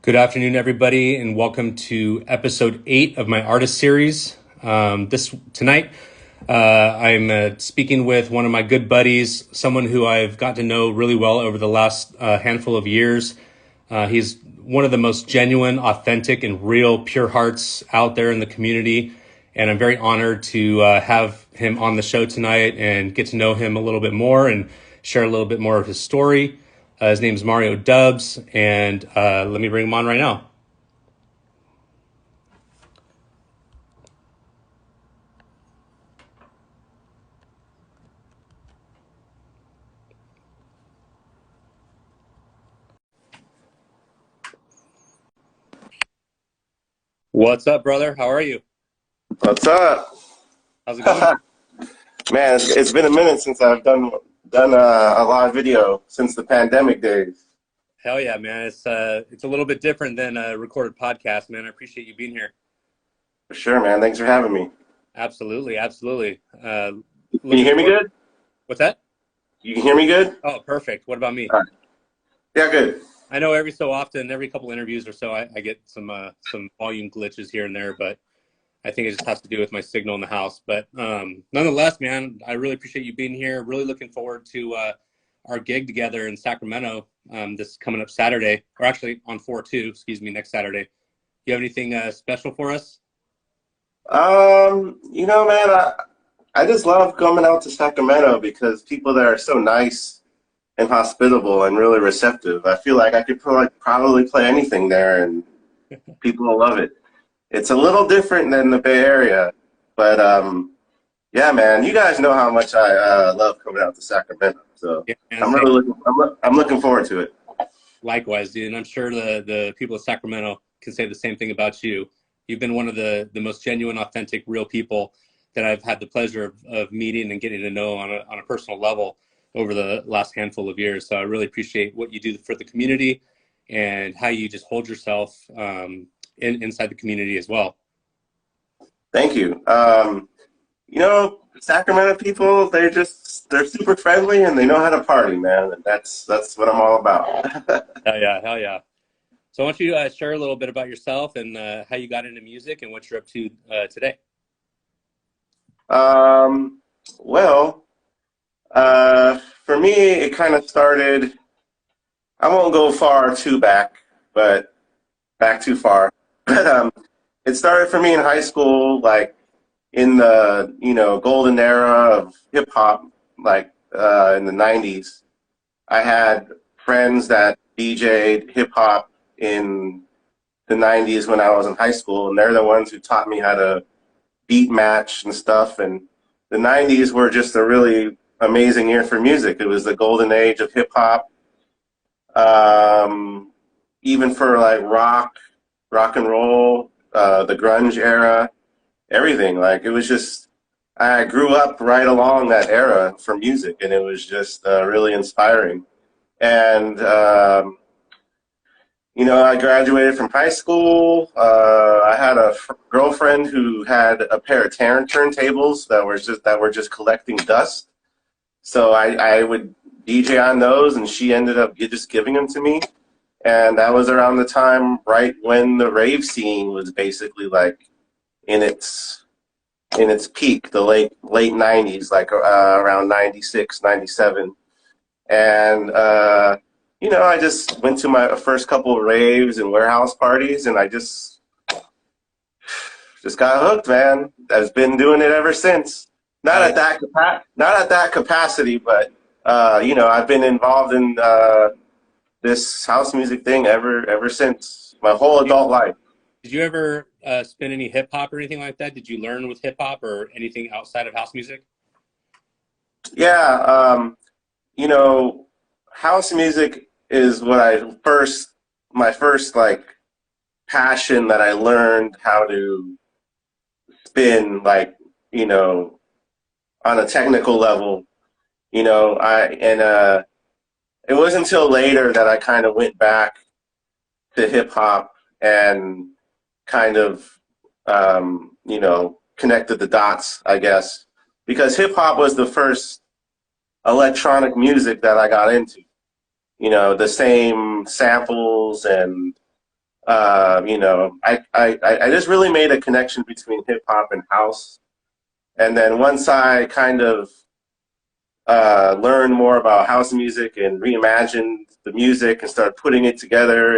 Good afternoon, everybody, and welcome to episode 8 of my artist series. Tonight, I'm speaking with one of my good buddies, someone who I've got to know really well over the last handful of years. He's one of the most genuine, authentic, and real pure hearts out there in the community, and I'm very honored to have him on the show tonight and get to know him a little bit more and share a little bit more of his story. His name's Mario Dubbz, and let me bring him on right now. What's up, brother? How are you? What's up? How's it going? Man, it's been a minute since I've done a live video since the pandemic days. Hell yeah, man. It's a little bit different than a recorded podcast, man. I appreciate you being here. For sure, man. Thanks for having me. Absolutely, absolutely. Can you hear me good? What's that? You can hear me good? Oh, perfect. What about me? All right. Yeah, good. I know every so often, every couple interviews or so, I get some volume glitches here and there, but I think it just has to do with my signal in the house. But nonetheless, man, I really appreciate you being here. Really looking forward to our gig together in Sacramento this coming up Saturday, or actually on 4/2, excuse me, next Saturday. You have anything special for us? Man, I just love coming out to Sacramento because people there are so nice and hospitable and really receptive. I feel like I could probably play anything there and people will love it. It's a little different than the Bay Area, but yeah, man, you guys know how much I love coming out to Sacramento. So Yeah, man, I'm looking forward to it. likewise, dude. And I'm sure the people of Sacramento can say the same thing about you. You've been one of the most genuine, authentic, real people that I've had the pleasure of meeting and getting to know on a personal level over the last handful of years. So I really appreciate what you do for the community and how you just hold yourself inside the community as well. Thank you. Sacramento people, they're super friendly and they know how to party, man. And that's what I'm all about. Hell yeah, hell yeah. So why don't you share a little bit about yourself and how you got into music and what you're up to today? Well, for me, it kind of started, I won't go far too back, but back too far. But it started for me in high school, like in the, golden era of hip hop, like in the 90s. I had friends that DJ'd hip hop in the 90s when I was in high school, and they're the ones who taught me how to beat match and stuff. And the 90s were just a really amazing year for music. It was the golden age of hip hop. Even for like rock and roll, the grunge era, everything. Like it was just, I grew up right along that era for music, and it was just really inspiring. And I graduated from high school. I had a girlfriend who had a pair of turntables that were just collecting dust. So I would DJ on those, and she ended up just giving them to me. And that was around the time right when the rave scene was basically like in its peak, the late 90s, like around 96, 97. And I just went to my first couple of raves and warehouse parties, and I just got hooked, man. I've been doing it ever since. Not at that capacity, but I've been involved in this house music thing ever since my whole adult life. Did you ever spin any hip hop or anything like that? Did you learn with hip hop or anything outside of house music? Yeah, house music is my first like passion that I learned how to spin, like, on a technical level. It wasn't until later that I kind of went back to hip hop and kind of connected the dots, I guess, because hip hop was the first electronic music that I got into. The same samples and I just really made a connection between hip hop and house. And then once I kind of learned more about house music and reimagined the music and started putting it together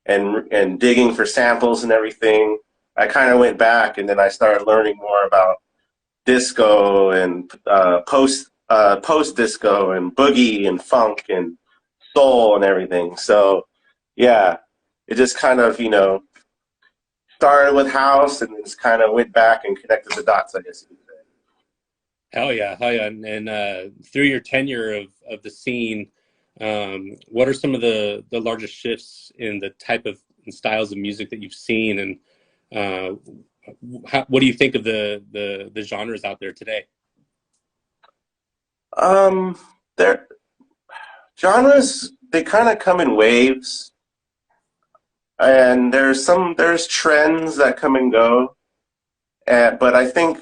and digging for samples and everything, I kind of went back and then I started learning more about disco and post disco and boogie and funk and soul and everything. So yeah, it just kind of started with house and just kind of went back and connected the dots, I guess you could say. Hell yeah, hell yeah. And through your tenure of the scene, what are some of the largest shifts in the type of and styles of music that you've seen, and uh, what do you think of the genres out there today? Um, their genres, they kind of come in waves, and there's trends that come and go. But I think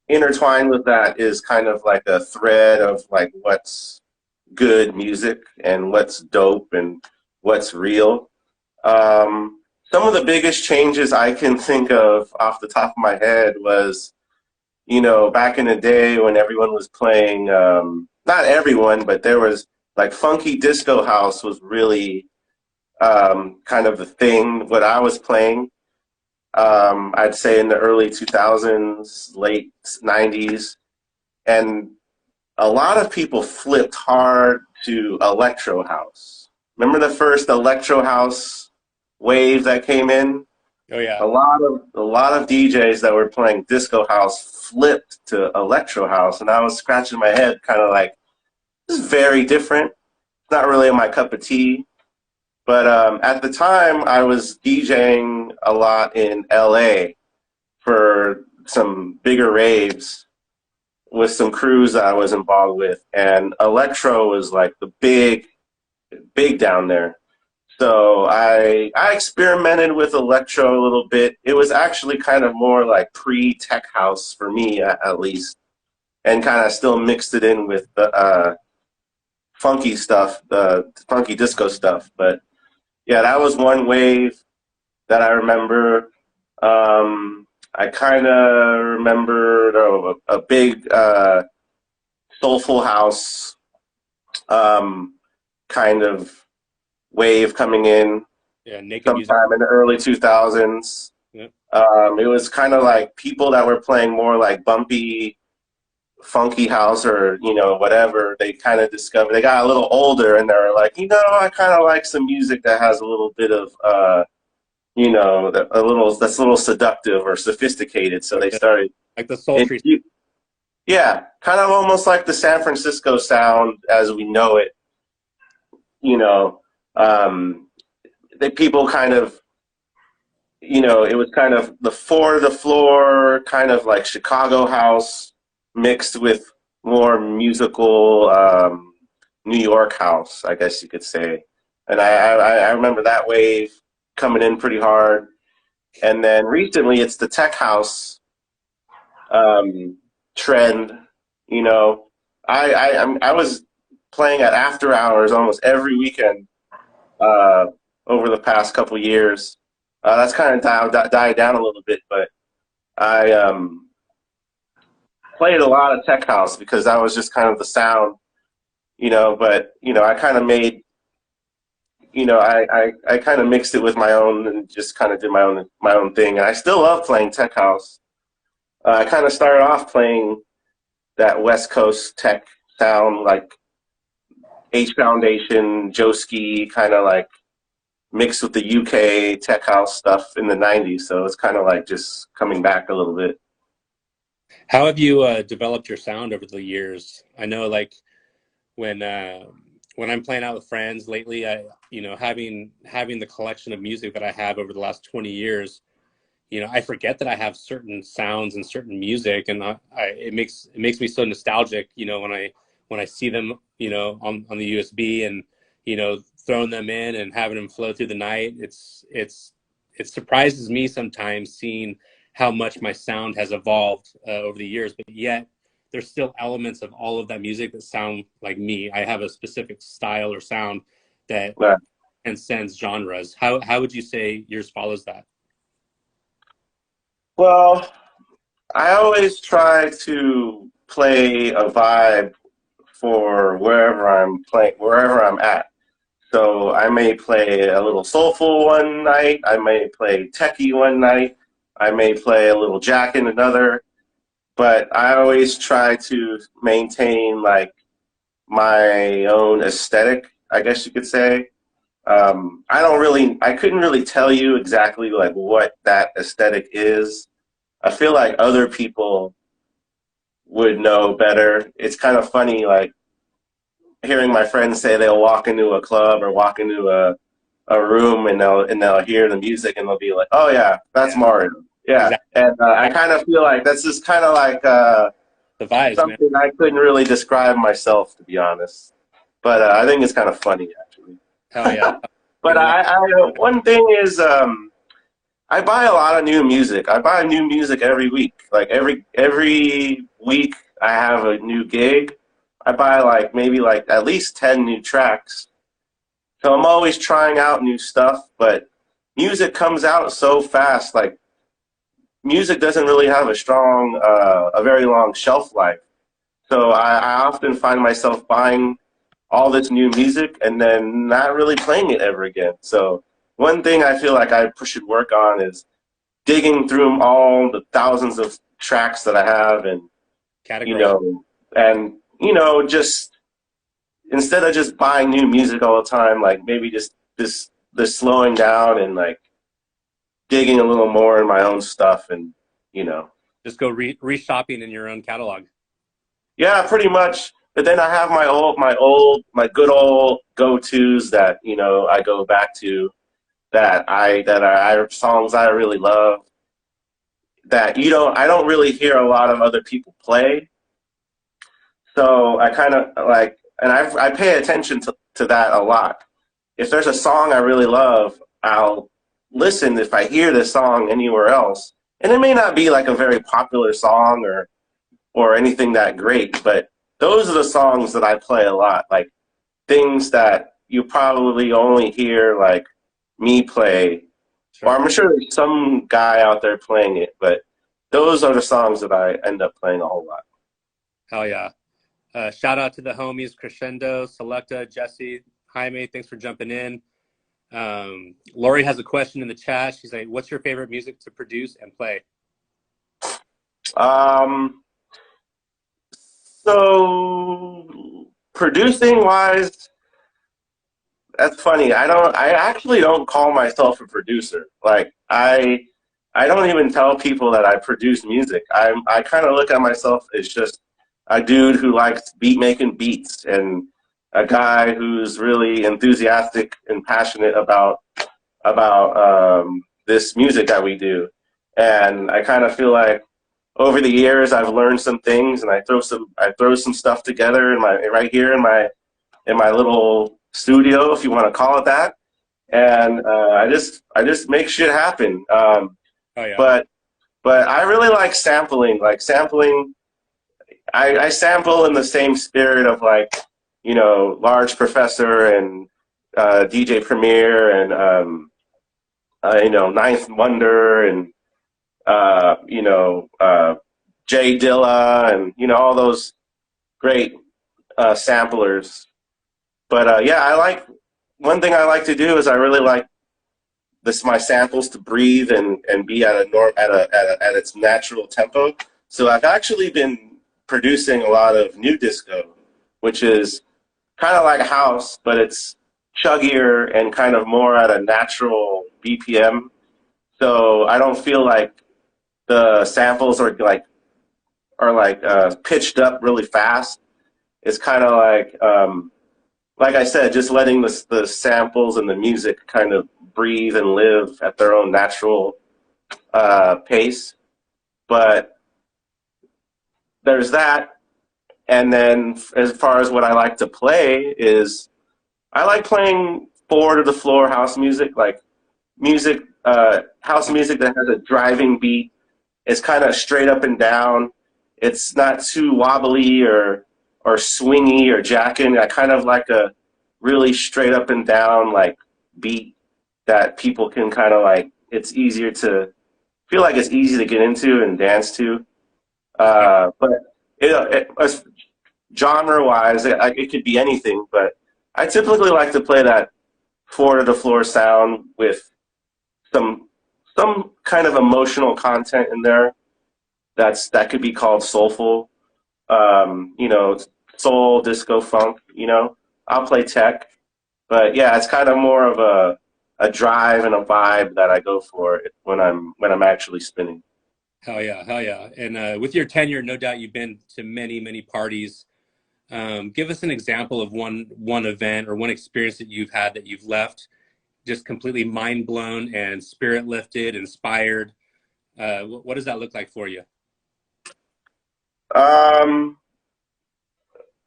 intertwined with that is kind of like a thread of like what's good music and what's dope and what's real. Some of the biggest changes I can think of off the top of my head was, back in the day when everyone was playing, not everyone, but there was like funky disco house was really kind of the thing, what I was playing. I'd say in the early 2000s, late 90s. And a lot of people flipped hard to electro house. Remember the first electro house wave that came in? Oh yeah. A lot of DJs that were playing disco house flipped to electro house, and I was scratching my head, kind of like, this is very different. It's not really my cup of tea. But at the time, I was DJing a lot in LA for some bigger raves with some crews that I was involved with, and electro was like the big down there. So I experimented with electro a little bit. It was actually kind of more like pre-tech house for me, at least, and kind of still mixed it in with the funky stuff, the funky disco stuff. But yeah, that was one wave that I remember. I kind of remember a big soulful house um, kind of wave coming in Yeah, naked music. sometime in the early 2000s. Yeah. It was kind of like people that were playing more like bumpy, funky house or, whatever. They kind of discovered, they got a little older and they were like, I kind of like some music that has a little bit of, that's a little seductive or sophisticated. So they Okay. started, Like the sultry. yeah, kind of almost like the San Francisco sound as we know it, you know. Um, people kind of, it was kind of the four to the floor, kind of like Chicago house mixed with more musical New York house, I guess you could say. And I remember that wave coming in pretty hard. And then recently, it's the tech house um, trend. You know, I was playing at after hours almost every weekend uh, over the past couple years. That's kind of died down a little bit, but I played a lot of tech house because that was just kind of the sound, But I kind of made, I kind of mixed it with my own and just kind of did my own thing. And I still love playing tech house. I kind of started off playing that West Coast tech sound, like H Foundation, Joski, kind of like mixed with the UK tech house stuff in the 90s. So it's kind of like just coming back a little bit. How have you developed your sound over the years? I know, like when uh, when I'm playing out with friends lately, having the collection of music that I have over the last 20 years, I forget that I have certain sounds and certain music, and it makes me so nostalgic, when I see them, on the USB, and throwing them in and having them flow through the night. It surprises me sometimes seeing how much my sound has evolved over the years, but yet there's still elements of all of that music that sound like me. I have a specific style or sound that Yeah. transcends genres. How would you say yours follows that? Well, I always try to play a vibe for wherever I'm at. So I may play a little soulful one night, I may play techie one night, I may play a little jack in another, but I always try to maintain like my own aesthetic, I guess you could say. I couldn't really tell you exactly like what that aesthetic is. I feel like other people would know better. It's kind of funny, like hearing my friends say they'll walk into a club or walk into a room and they'll hear the music and they'll be like, "Oh yeah, that's Yeah, Mario." Yeah, exactly. and I kind of feel like that's just kind of like The vibes, man. something I couldn't really describe myself, to be honest. But I think it's kind of funny, actually. Hell yeah. But Even that. one thing is, I buy a lot of new music. I buy new music every week. Like every week, I have a new gig. I buy like maybe like at least 10 new tracks. So I'm always trying out new stuff. But music comes out so fast. Like music doesn't really have a very long shelf life. So I often find myself buying all this new music and then not really playing it ever again. So one thing I feel like I should work on is digging through all the thousands of tracks that I have, and you Categorize. know, just instead of just buying new music all the time, like maybe just this slowing down and like digging a little more in my own stuff, and you know, Just go re-shopping in your own catalog. yeah, pretty much. But then I have my good old go-tos that I go back to that are songs I really love that I don't really hear a lot of other people play. So I kind of like, and I pay attention to that a lot. If there's a song I really love, I'll listen if I hear this song anywhere else. And it may not be like a very popular song or anything that great, but those are the songs that I play a lot. Like things that you probably only hear like me play, or Sure. I'm sure there's some guy out there playing it, but those are the songs that I end up playing a whole lot. Hell yeah. Shout out to the homies, Crescendo, Selecta, Jesse, Jaime. Thanks for jumping in. Lori has a question in the chat. She's like, what's your favorite music to produce and play? Um, so producing wise, that's funny. I actually don't call myself a producer. Like I don't even tell people that I produce music. I kind of look at myself as just a dude who likes making beats, and a guy who's really enthusiastic and passionate about this music that we do. And I kind of feel like over the years I've learned some things, and I throw some stuff together in my right here in my little studio, if you want to call it that. And I just make shit happen. Oh yeah. But I really like sampling. Like sampling, I sample in the same spirit of like Large Professor and DJ Premier and Ninth Wonder and Jay Dilla and all those great samplers. But yeah, I like one thing I like to do is I really like my samples to breathe and be at at its natural tempo. So I've actually been producing a lot of new disco, which is kind of like house, but it's chuggier and kind of more at a natural BPM. So I don't feel like the samples are like pitched up really fast. It's kind of like I said, just letting the samples and the music kind of breathe and live at their own natural pace. But there's that. And then as far as what I like to play is I like playing four to the floor house music, like house music that has a driving beat. It's kind of straight up and down. It's not too wobbly or swingy or jacking. I kind of like a really straight up and down like beat that people can kind of like, it's easier to feel like it's easy to get into and dance to. But as genre-wise, it could be anything. But I typically like to play that four to the floor sound with some some kind of emotional content in there. That could be called soulful. You know, soul, disco, funk. You know, I'll play tech, but yeah, it's kind of more of a drive and a vibe that I go for when I'm actually spinning. Hell yeah, hell yeah. And with your tenure, no doubt you've been to many, many parties. Give us an example of one event or one experience that you've had that you've left just completely mind blown and spirit lifted, inspired. What does that look like for you? Um,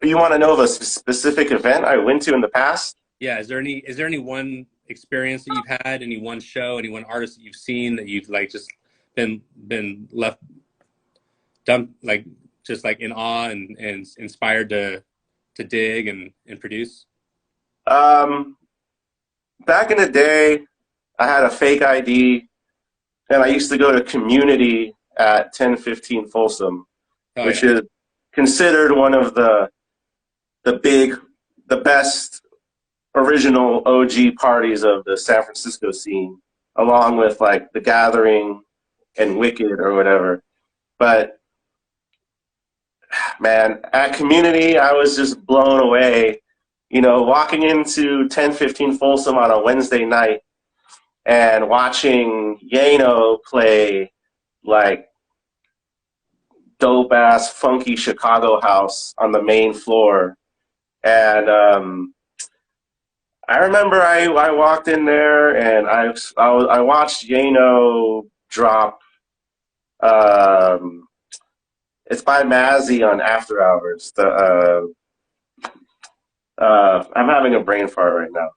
you want to know of a specific event I went to in the past? Yeah, is there any one experience that you've had, any one show, any one artist that you've seen that you've like just been left dumped like just like in awe and inspired to dig and produce? Um, Back in the day, I had a fake ID, and I used to go to Community at 1015 Folsom, Oh which yeah. is considered one of the big, the best original OG parties of the San Francisco scene, along with like The Gathering and Wicked or whatever. But man, at Community, I was just blown away. You know, walking into 1015 Folsom on a Wednesday night and watching Yano play like dope ass funky Chicago house on the main floor. And I remember I walked in there and I watched Yano drop. Um, it's by Mazzy on After Hours. I'm having a brain fart right now.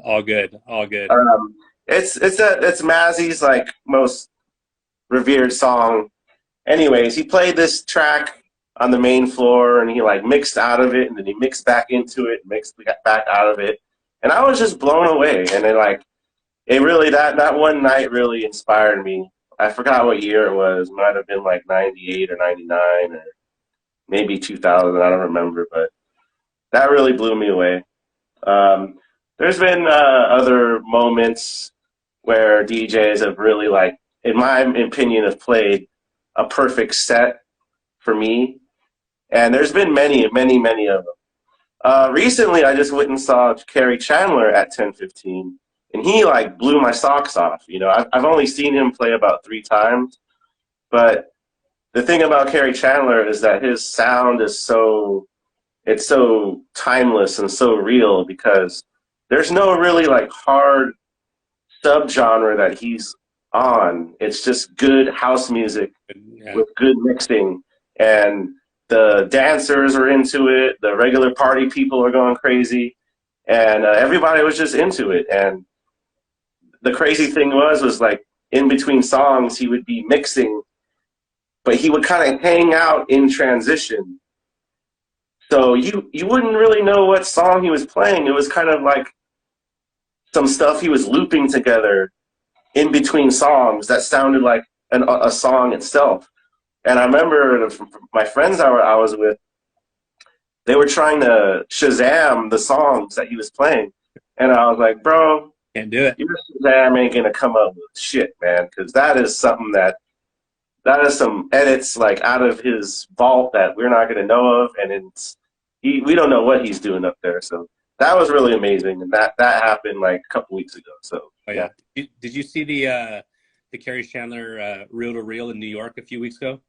All good, all good. It's Mazzy's like most revered song. Anyways, he played this track on the main floor and he like mixed out of it and then he mixed back into it, mixed back out of it. And I was just blown away. And then like it really that one night really inspired me. I forgot what year it was. It might have been like 98 or 99 or maybe 2000. I don't remember, but that really blew me away. Um, there's been other moments where DJs have really like, in my opinion, have played a perfect set for me. And there's been many, many, many of them. Recently, I just went and saw Kerry Chandler at 1015, and he like blew my socks off. You know, I've only seen him play about 3 times, but the thing about Kerry Chandler is that his sound is it's so timeless and so real because there's no really like hard subgenre that he's on. It's just good house music Yeah. with good mixing, and the dancers are into it. The regular party people are going crazy, and everybody was just into it. And the crazy thing was like in between songs he would be mixing, but he would kind of hang out in transition. So you wouldn't really know what song he was playing. It was kind of like some stuff he was looping together in between songs that sounded like a song itself. And I remember my friends I was with, they were trying to Shazam the songs that he was playing. And I was like, bro, Can't do it. your Shazam ain't going to come up with shit, man, because that is something that is some edits like out of his vault that we're not going to know of. And we don't know what he's doing up there. So that was really amazing. And that happened like a couple weeks ago. So, Oh yeah. Did you see the Kerry Chandler reel to reel in New York a few weeks ago?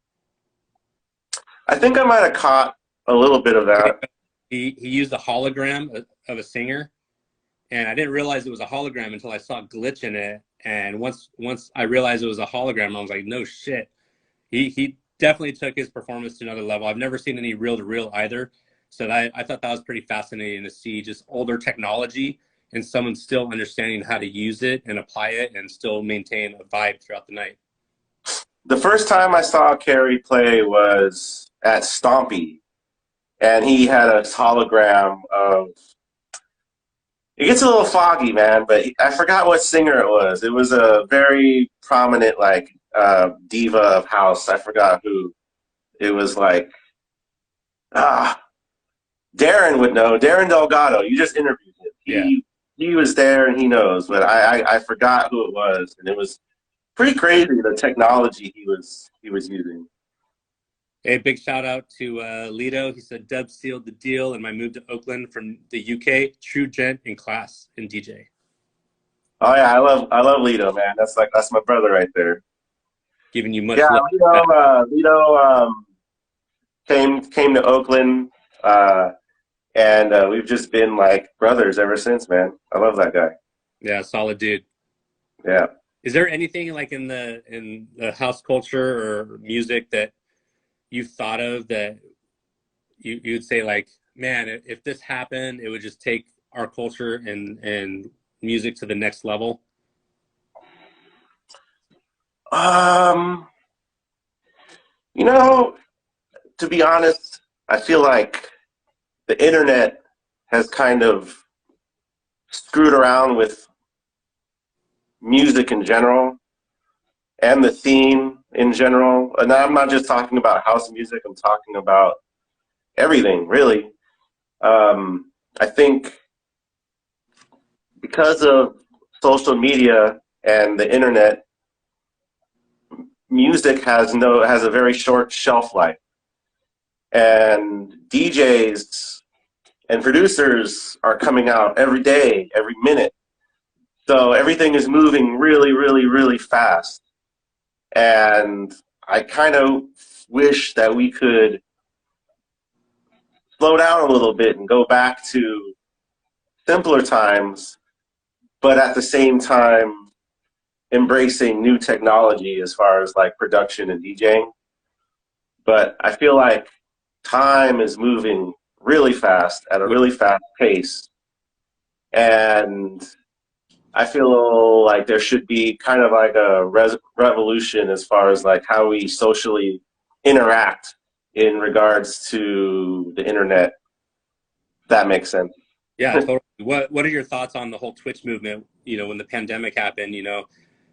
I think I might have caught a little bit of that. He used a hologram of a singer, and I didn't realize it was a hologram until I saw a glitch in it. And once I realized it was a hologram, I was like, no shit. He definitely took his performance to another level. I've never seen any reel to reel either, so I thought that was pretty fascinating to see just older technology and someone still understanding how to use it and apply it and still maintain a vibe throughout the night. The first time I saw Kerry play was at Stompy, and he had a hologram of it gets a little foggy, man. But I forgot what singer it was. It was a very prominent like diva of house. I forgot who. It was like ah, Darren would know. Darren Delgado. You just interviewed him. Yeah. He was there and he knows. But I forgot who it was, and it was pretty crazy the technology he was using. Hey, big shout out to Lito. He said Dubbz sealed the deal in my move to Oakland from the UK. True gent in class in DJ. Oh yeah, I love Lito, man. That's my brother right there. Giving you much Yeah, love. Lito came to Oakland, and we've just been like brothers ever since, man. I love that guy. Yeah, solid dude. Yeah. Is there anything like in the house culture or music that you've thought of that you'd say like, man, if this happened, it would just take our culture and music to the next level? Um, you know, to be honest, I feel like the internet has kind of screwed around with music in general and the scene in general. And I'm not just talking about house music, I'm talking about everything, really. I think because of social media and the internet, music has a very short shelf life. And DJs and producers are coming out every day, every minute. So everything is moving really, really, really fast. And I kind of wish that we could slow down a little bit and go back to simpler times, but at the same time embracing new technology as far as like production and DJing. But I feel like time is moving really fast at a really fast pace. And I feel like there should be kind of like a revolution as far as like how we socially interact in regards to the internet. If that makes sense. Yeah, totally. What are your thoughts on the whole Twitch movement? You know, when the pandemic happened, you know,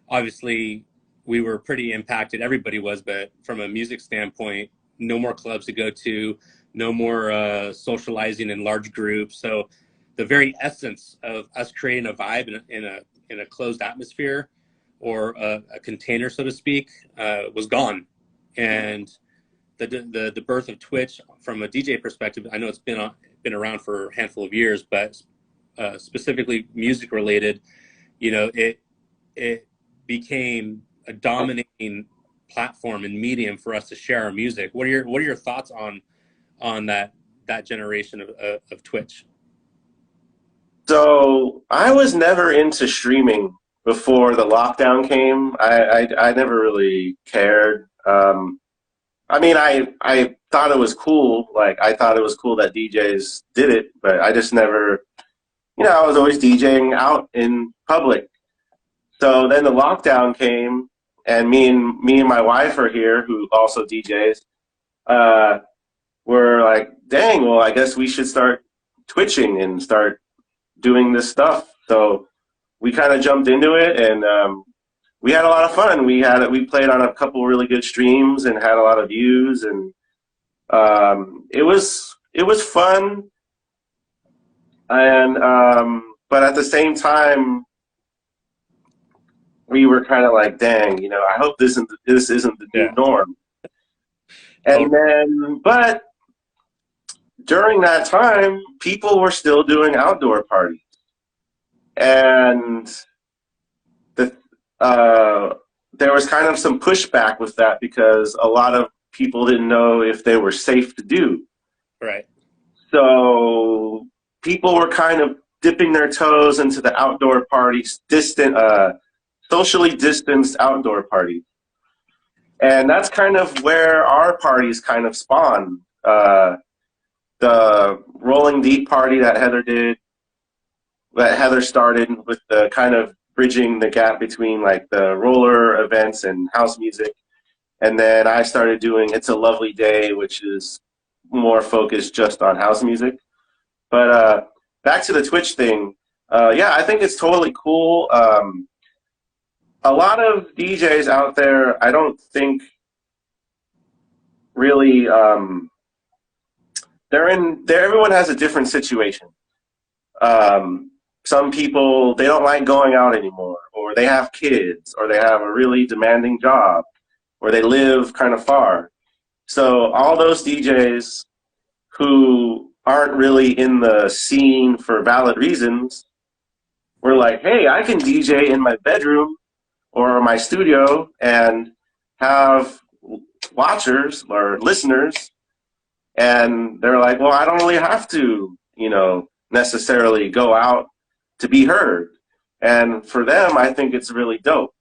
obviously we were pretty impacted. Everybody was, but from a music standpoint, no more clubs to go to, no more socializing in large groups. So the very essence of us creating a vibe in a closed atmosphere or a container, so to speak, was gone. And the birth of Twitch from a DJ perspective, I know it's been around for a handful of years, but specifically music related, you know, it became a dominating platform and medium for us to share our music. What are your thoughts on that generation of Twitch? So I was never into streaming before the lockdown came. I never really cared. I mean, I thought it was cool. Like, I thought it was cool that DJs did it, but I just never, I was always DJing out in public. So then the lockdown came, and me and my wife are here, who also DJs. Were like, dang, well, I guess we should start twitching and start doing this stuff. So we kind of jumped into it, and we had a lot of fun. We played on a couple really good streams and had a lot of views, and it was fun. And but at the same time, we were kind of like, dang, I hope this isn't the new norm. And then, but during that time, people were still doing outdoor parties, and there was kind of some pushback with that because a lot of people didn't know if they were safe to do. Right. So people were kind of dipping their toes into the outdoor parties, socially distanced outdoor parties. And that's kind of where our parties kind of spawned. The Rolling Deep party that Heather started with the kind of bridging the gap between like the roller events and house music. And then I started doing It's a Lovely Day, which is more focused just on house music. But back to the Twitch thing, Yeah, I think it's totally cool. A lot of DJs out there, I don't think really everyone has a different situation. Um, some people they don't like going out anymore, or they have kids, or they have a really demanding job, or they live kind of far. So all those DJs who aren't really in the scene for valid reasons, were like, hey, I can DJ in my bedroom or my studio and have watchers or listeners. And they're like, well, I don't really have to, necessarily go out to be heard. And for them, I think it's really dope.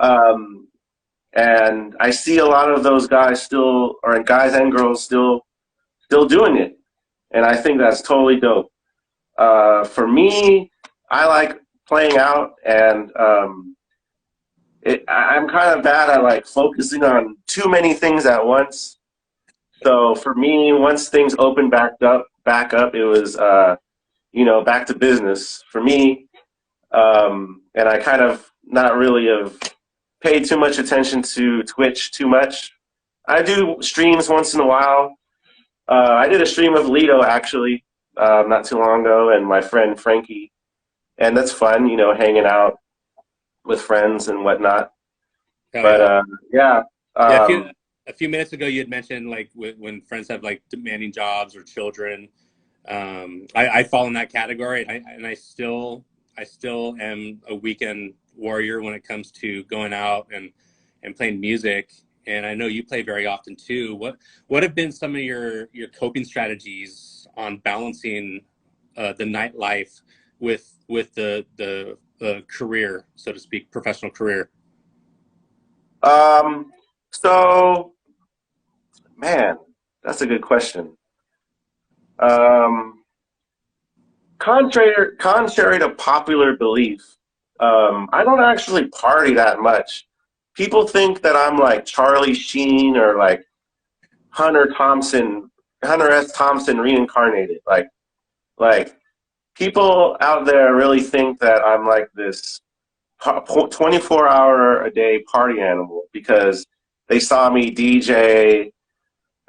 Um, and I see a lot of those guys still, or guys and girls still doing it. And I think that's totally dope. For me, I like playing out, and I'm kind of bad at like focusing on too many things at once. So for me, once things opened back up, it was back to business for me. And I kind of not really have paid too much attention to Twitch too much. I do streams once in a while. I did a stream of Lido actually not too long ago, and my friend Frankie, and that's fun, hanging out with friends and whatnot. Oh, But yeah. yeah, Yeah, um, a few minutes ago, you had mentioned like when friends have like demanding jobs or children. I fall in that category, and I still am a weekend warrior when it comes to going out and playing music. And I know you play very often too. What have been some of your coping strategies on balancing the nightlife with the career, so to speak, professional career? um, so man, that's a good question. Um, contrary to popular belief, I don't actually party that much. People think that I'm like Charlie Sheen or like Hunter Thompson, Hunter S. Thompson reincarnated. Like people out there really think that I'm like this 24-hour a day party animal because they saw me DJ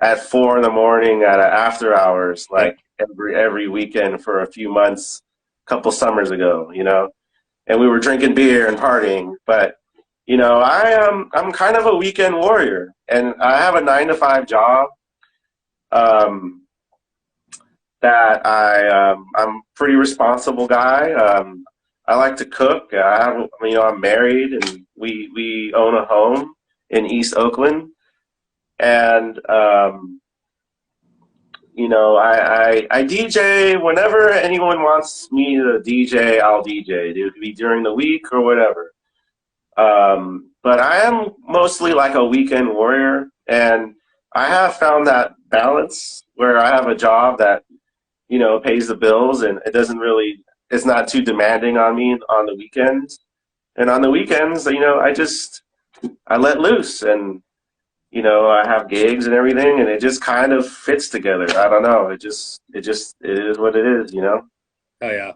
at 4 in the morning at after hours, Yeah, like every weekend for a few months, a couple summers ago. And we were drinking beer and partying. But I'm kind of a weekend warrior, and I have a 9 to 5 job. Um, that I'm pretty responsible guy. I like to cook. I'm married, and we own a home in East Oakland, and I DJ whenever anyone wants me to DJ. I'll DJ. It could be during the week or whatever. But I am mostly like a weekend warrior, and I have found that balance where I have a job that pays the bills, and it's not too demanding on me on the weekends. And on the weekends, I let loose, and I have gigs and everything, and it just kind of fits together. I don't know. It is what it is. oh yeah.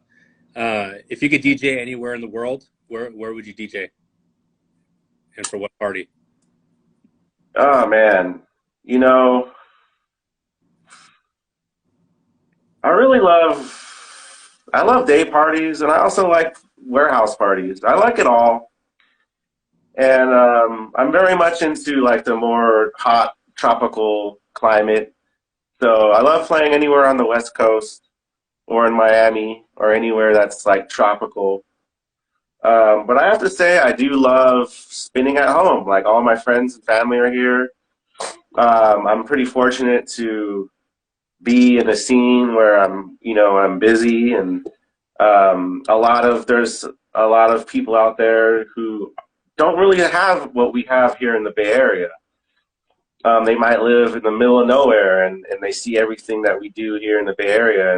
If you could DJ anywhere in the world, where would you DJ and for what party? Oh man, you know, I love day parties, and I also like warehouse parties. I like it all. And I'm very much into like the more hot tropical climate. So I love playing anywhere on the West Coast or in Miami or anywhere that's like tropical. But I have to say, I do love spinning at home. Like all my friends and family are here. I'm pretty fortunate to be in a scene where I'm busy, and there's a lot of people out there who don't really have what we have here in the Bay Area. They might live in the middle of nowhere, and they see everything that we do here in the Bay Area,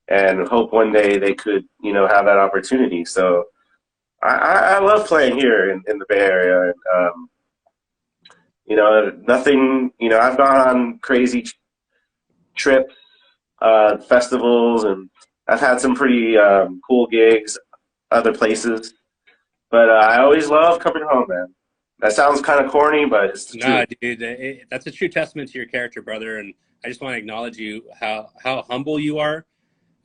and hope one day they could have that opportunity. So I love playing here in the Bay Area. And, nothing. I've gone on crazy trips, festivals, and I've had some pretty cool gigs other places, but I always love coming home, man. That sounds kind of corny, but it's the Nah, truth. dude, that's a true testament to your character, brother. And I just want to acknowledge you how humble you are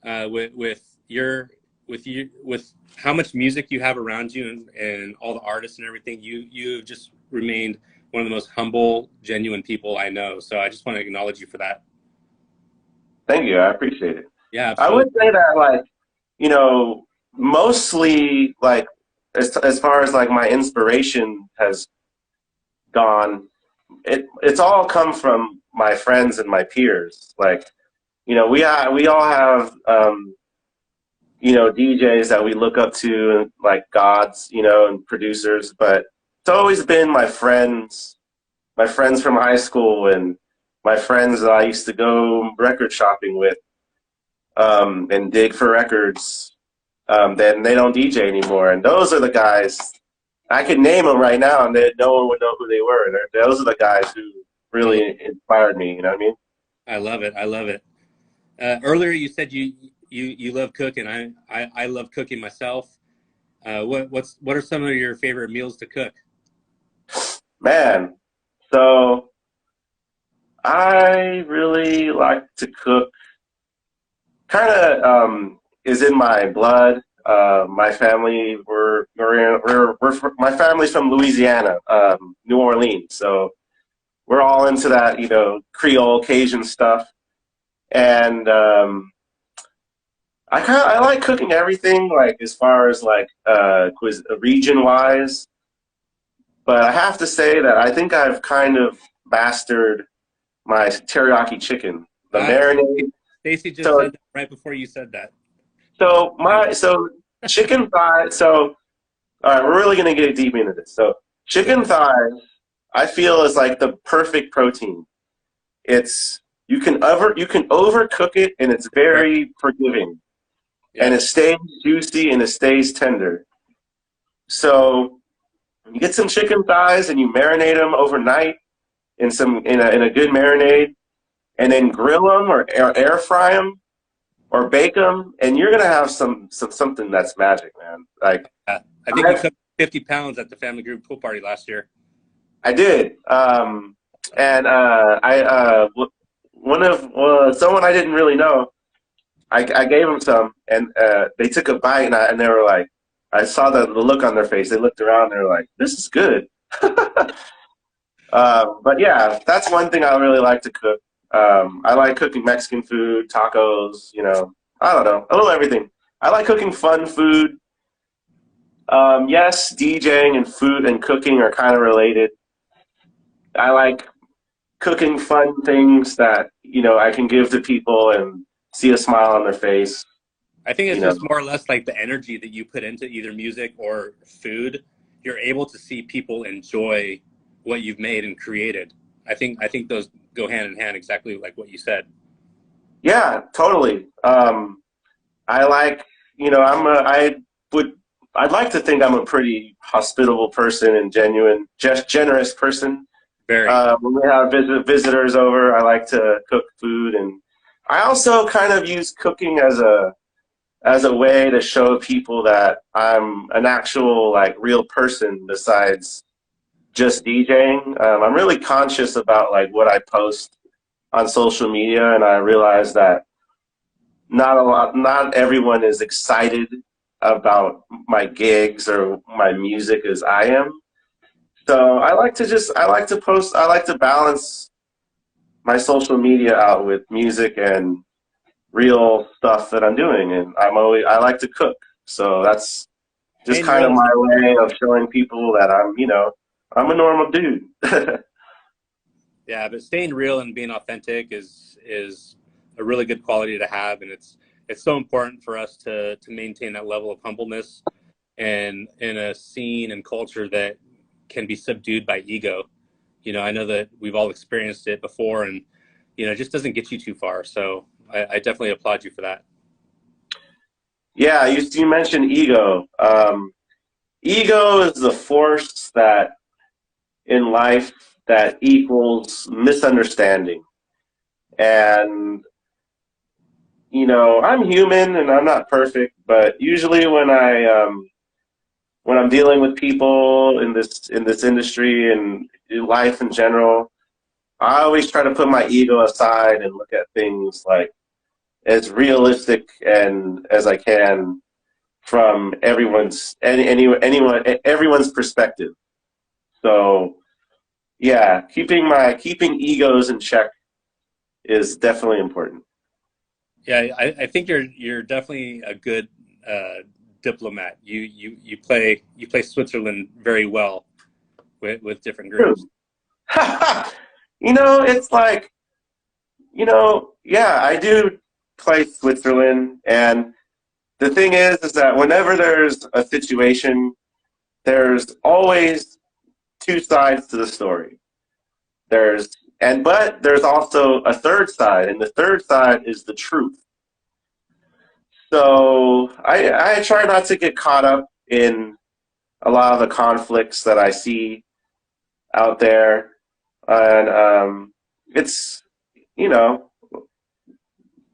with your with how much music you have around you and all the artists and everything. You've just remained one of the most humble, genuine people I know. So I just want to acknowledge you for that. Thank you. I appreciate it. Yeah, I would absolutely. say that, like, you know, mostly, like, as far as like my inspiration has gone, it's all come from my friends and my peers. Like, we all have DJs that we look up to, like gods, and producers. But it's always been my friends from high school, and my friends that I used to go record shopping with, and dig for records. Then they don't DJ anymore, and those are the guys. I could name them right now, and no one would know who they were. Those are the guys who I love, really inspired me. You know what I mean? I love it. I love it. Earlier, you said you love cooking. I love cooking myself. What are some of your favorite meals to cook? Man, so I really like to cook. Kind of is in my blood. My family my family's from Louisiana, New Orleans, so we're all into that, Creole Cajun stuff. And I like cooking everything, like as far as like quiz region wise. But I have to say that I think I've kind of mastered my teriyaki chicken, the Uh, marinade. Stacy just So said that right before you said that. so I my so chicken thighs. So all right, we're really gonna get deep into this. So chicken thighs, I feel is like the perfect protein. It's you can overcook it, and it's very forgiving, and Yep. it stays juicy and it stays tender. So you get some chicken thighs and you marinate them overnight in a good marinade, and then grill them or air fry them or bake them, and you're gonna have something that's magic, man. Like I think you I cooked 50 pounds at the family group pool party last year. I did, and one of someone I didn't really know. I gave them some, and they took a bite, and they were like, I saw the look on their face. They looked around, and they were like, "This is good." But yeah, that's one thing I really like to cook. I like cooking Mexican food, tacos. I don't know, a little everything. I like cooking fun food. Yes, DJing and food and cooking are kind of related. I like cooking fun things that I can give to people and see a smile on their face. I think You it's know, just more or less like the energy that you put into either music or food. You're able to see people enjoy what you've made and created. I think those go hand in hand, exactly like what you said. yeah, totally. I like, would, I'd like to think I'm a pretty hospitable person and genuine, just generous person. Very. When we have visitors over, I like to cook food, and I also kind of use cooking as a way to show people that I'm an actual like real person besides just DJing. I'm really conscious about like what I post on social media, and I realize that not everyone is excited about my gigs or my music as I am. So I like to post, I like to balance my social media out with music and real stuff that I'm doing, and I like to cook. So that's just Staying kind real of is my way of showing people that I'm a normal dude. Yeah, but staying real and being authentic is a really good quality to have, and it's so important for us to maintain that level of humbleness and in a scene and culture that can be subdued by ego. I know that we've all experienced it before, and it just doesn't get you too far. So I definitely applaud you for that. Yeah, you mentioned ego. Ego is the force that in life that equals misunderstanding. And I'm human and I'm not perfect, but usually when I'm dealing with people in this industry and in life in general, I always try to put my ego aside and look at things like as realistic and as I can from everyone's perspective. So yeah, keeping egos in check is definitely important. Yeah, I think you're definitely a good diplomat. You play Switzerland very well with different True. groups. It's like, yeah, I do play Switzerland, and the thing is that whenever there's a situation, there's always two sides to the story. But there's also a third side, and the third side is the truth. So I try not to get caught up in a lot of the conflicts that I see out there, and it's you know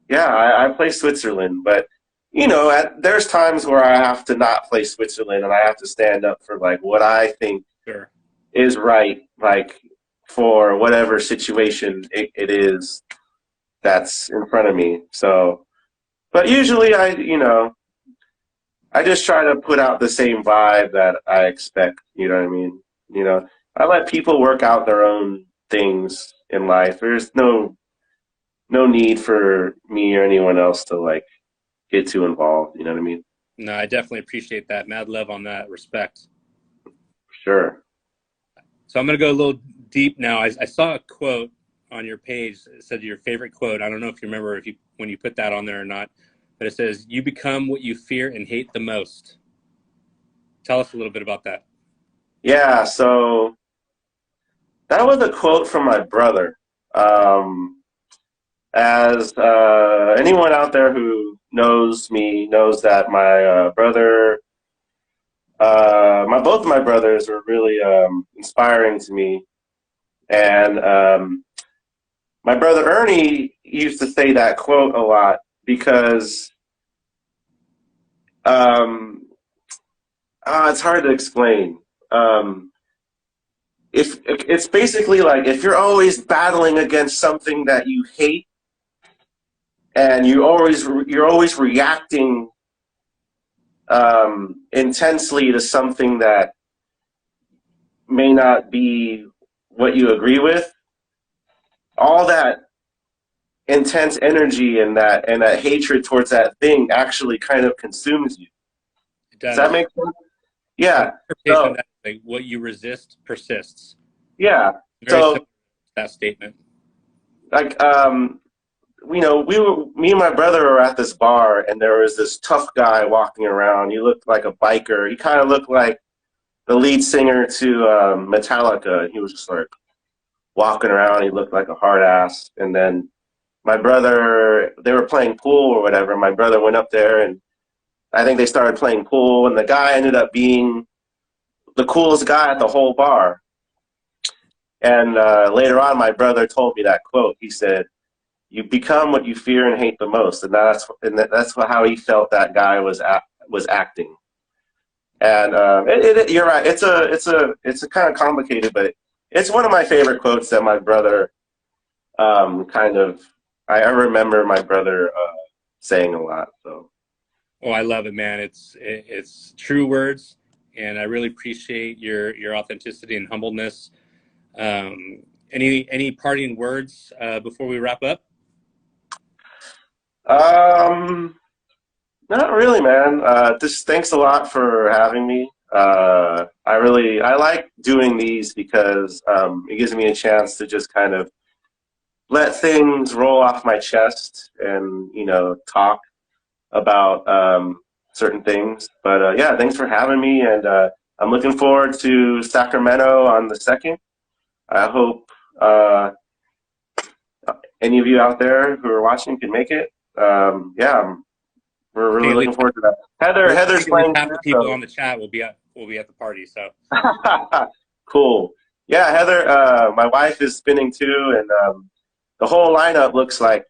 yeah, I play Switzerland, but there's times where I have to not play Switzerland, and I have to stand up for like what I think Sure. is right, like for whatever situation it is that's in front of me. So, but usually I just try to put out the same vibe that I expect. You know what I mean? I let people work out their own things in life. There's no need for me or anyone else to like get too involved. You know what I mean? No, I definitely appreciate that. Mad love on that. Respect. Sure. So I'm going to go a little deep now. I saw a quote on your page. It said your favorite quote. I don't know if you remember when you put that on there or not, but it says, "You become what you fear and hate the most." Tell us a little bit about that. Yeah. So that was a quote from my brother. Um, as anyone out there who knows me knows that my brother, both of my brothers were really inspiring to me, and my brother Ernie used to say that quote a lot because um, it's hard to explain. Um, if it's basically like if you're always battling against something that you hate and you're always reacting intensely to something that may not be what you agree with, all that intense energy and that hatred towards that thing actually kind of consumes you. It Does that does. make sense? My Yeah. interpretation of So that is like what you resist persists. yeah. Very similar So to that statement. like me and my brother were at this bar, and there was this tough guy walking around. He looked like a biker. He kind of looked like the lead singer to Metallica. He was just like walking around. He looked like a hard ass. And then my brother, they were playing pool or whatever. My brother went up there, and I think they started playing pool, and the guy ended up being the coolest guy at the whole bar. And later on, my brother told me that quote. He said, "You become what you fear and hate the most," and that's how he felt that guy was acting. And you're right. It's a kind of complicated, but it's one of my favorite quotes that my brother kind of. I remember my brother saying a lot. So Oh, I love it, man. It's true words, and I really appreciate your authenticity and humbleness. Any parting words before we wrap up? um, not really, man. Just thanks a lot for having me. I like doing these because it gives me a chance to just kind of let things roll off my chest and talk about certain things. But yeah, thanks for having me, and I'm looking forward to Sacramento on the 2nd. I hope any of you out there who are watching can make it. Yeah, we're really Hey, looking forward to that. Heather's at least playing half too, the people so on the chat will be at the party. So cool. Yeah, Heather, my wife is spinning too, and the whole lineup looks like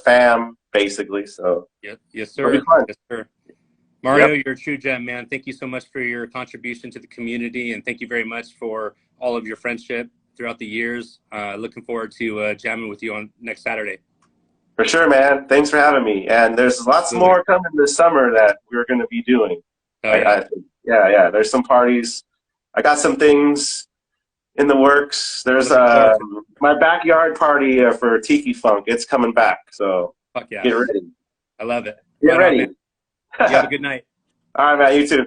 fam. basically. So Yes, it'll be sir. fun. Yes, sir. Mario, Yep, you're a true gem, man. Thank you so much for your contribution to the community, and thank you very much for all of your friendship throughout the years. Looking forward to jamming with you on next Saturday. for sure, man. Thanks for having me. And there's lots Absolutely. more coming this summer that we're going to be doing. Oh yeah. Yeah. There's some parties. I got some things in the works. There's Looking forward to it. my backyard party for Tiki Funk. It's coming back, so Fuck yeah. get ready. I love it. Get Right on, man. ready. You have a good night. All right, man. You too.